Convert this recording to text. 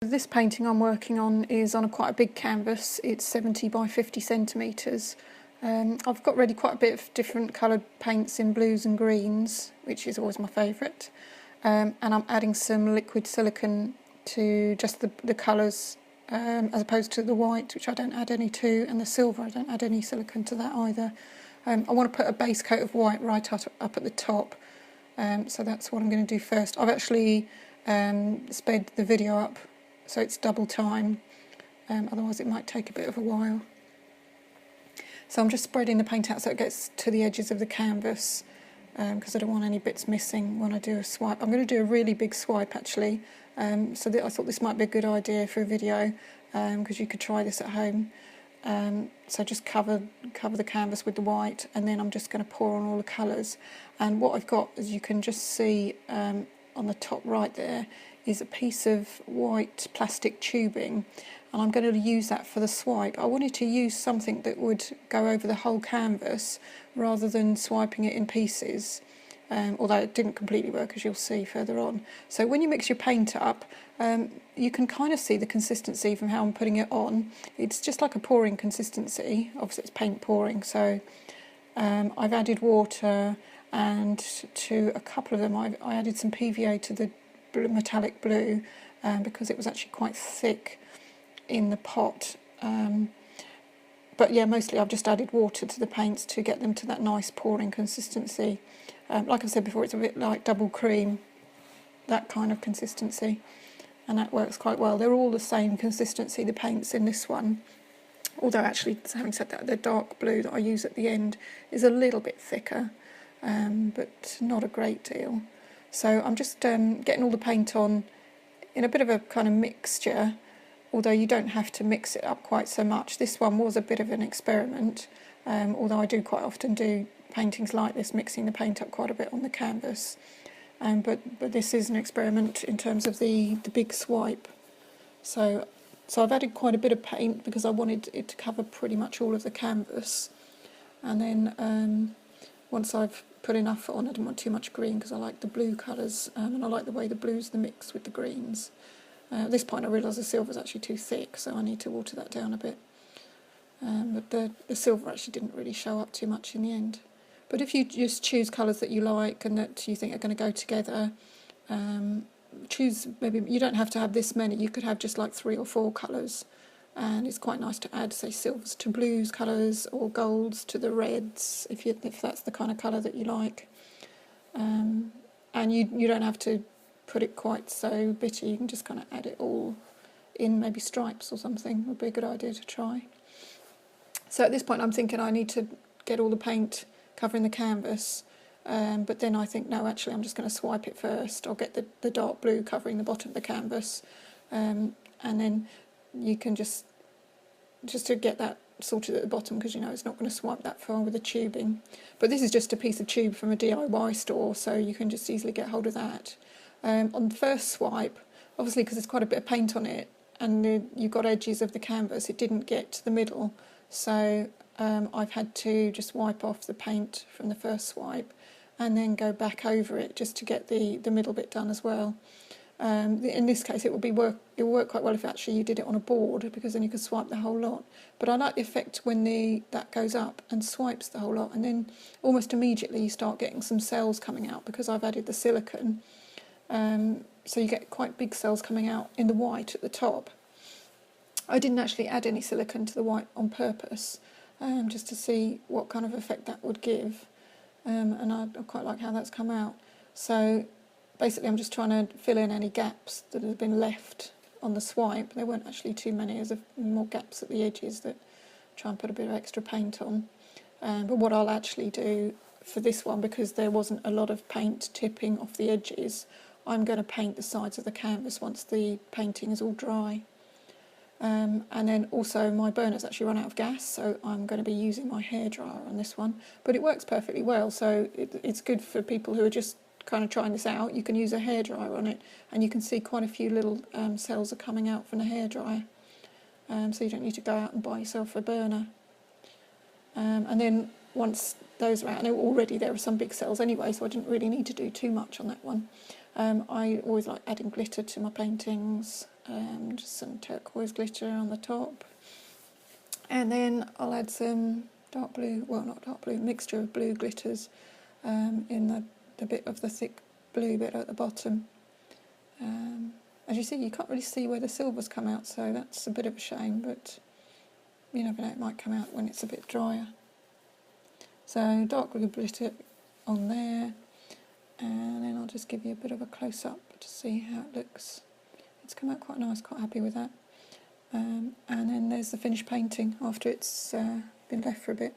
This painting I'm working on is on quite a big canvas. It's 70 by 50 centimetres. I've got ready quite a bit of different coloured paints in blues and greens, which is always my favourite. And I'm adding some liquid silicone to just the colours, as opposed to the white, which I don't add any to, and the silver, I don't add any silicone to that either. I want to put a base coat of white right up at the top, so that's what I'm going to do first. I've actually sped the video up so it's double time, otherwise it might take a bit of a while. So I'm just spreading the paint out so it gets to the edges of the canvas, because I don't want any bits missing when I do a swipe. I'm going to do a really big swipe actually, so I thought this might be a good idea for a video, because you could try this at home. So just cover the canvas with the white, and then I'm just going to pour on all the colours. And what I've got, as you can just see on the top right there, is a piece of white plastic tubing, and I'm going to use that for the swipe. I wanted to use something that would go over the whole canvas rather than swiping it in pieces, although it didn't completely work, as you'll see further on. So when you mix your paint up, you can kind of see the consistency from how I'm putting it on. It's just like a pouring consistency. Obviously it's paint pouring, so I've added water, and to a couple of them I added some PVA to the metallic blue, because it was actually quite thick in the pot. But yeah, mostly I've just added water to the paints to get them to that nice pouring consistency. Like I said before, it's a bit like double cream, that kind of consistency, and that works quite well. They're all the same consistency, the paints in this one, although actually, having said that, the dark blue that I use at the end is a little bit thicker, but not a great deal. So I'm just getting all the paint on in a bit of a kind of mixture, although you don't have to mix it up quite so much. This one was a bit of an experiment, although I do quite often do paintings like this, mixing the paint up quite a bit on the canvas. But this is an experiment in terms of the big swipe. So I've added quite a bit of paint because I wanted it to cover pretty much all of the canvas. And then once I've put enough on, I didn't want too much green because I like the blue colours, and I like the way the blues the mix with the greens. At this point I realised the silver's actually too thick, so I need to water that down a bit. But the silver actually didn't really show up too much in the end. But if you just choose colours that you like and that you think are going to go together, choose, maybe you don't have to have this many, you could have just like 3 or 4 colours, and it's quite nice to add, say, silvers to blues colours or golds to the reds, if that's the kind of colour that you like. And you don't have to put it quite so bitty, you can just kind of add it all in, maybe stripes or something would be a good idea to try. So at this point I'm thinking I need to get all the paint covering the canvas, but then I think, no, actually I'm just going to swipe it first. I'll get the dark blue covering the bottom of the canvas, and then you can just to get that sorted at the bottom, because you know it's not going to swipe that far with the tubing. But this is just a piece of tube from a DIY store, so you can just easily get hold of that. On the first swipe, obviously because there's quite a bit of paint on it and you've got edges of the canvas, it didn't get to the middle, so I've had to just wipe off the paint from the first swipe and then go back over it just to get the middle bit done as well. In this case it will work quite well if actually you did it on a board, because then you can swipe the whole lot. But I like the effect when that goes up and swipes the whole lot, and then almost immediately you start getting some cells coming out because I've added the silicone. So you get quite big cells coming out in the white at the top. I didn't actually add any silicone to the white on purpose, just to see what kind of effect that would give, and I quite like how that's come out. So basically I'm just trying to fill in any gaps that have been left on the swipe. There weren't actually too many, there's more gaps at the edges that try and put a bit of extra paint on. But what I'll actually do for this one, because there wasn't a lot of paint tipping off the edges, I'm going to paint the sides of the canvas once the painting is all dry. And then also my burner's actually run out of gas, so I'm going to be using my hairdryer on this one. But it works perfectly well, so it's good for people who are just kind of trying this out. You can use a hairdryer on it, and you can see quite a few little cells are coming out from the hairdryer. So you don't need to go out and buy yourself a burner. And then once those are out, and already there are some big cells anyway, so I didn't really need to do too much on that one. I always like adding glitter to my paintings, just some turquoise glitter on the top. And then I'll add some dark blue, well not dark blue, mixture of blue glitters in the bit of the thick blue bit at the bottom. As you see, you can't really see where the silver's come out, so that's a bit of a shame, but you never know, it might come out when it's a bit drier. So dark blue glitter on there, and then I'll just give you a bit of a close-up to see how it looks. It's come out quite nice, quite happy with that. And then there's the finished painting after it's been left for a bit.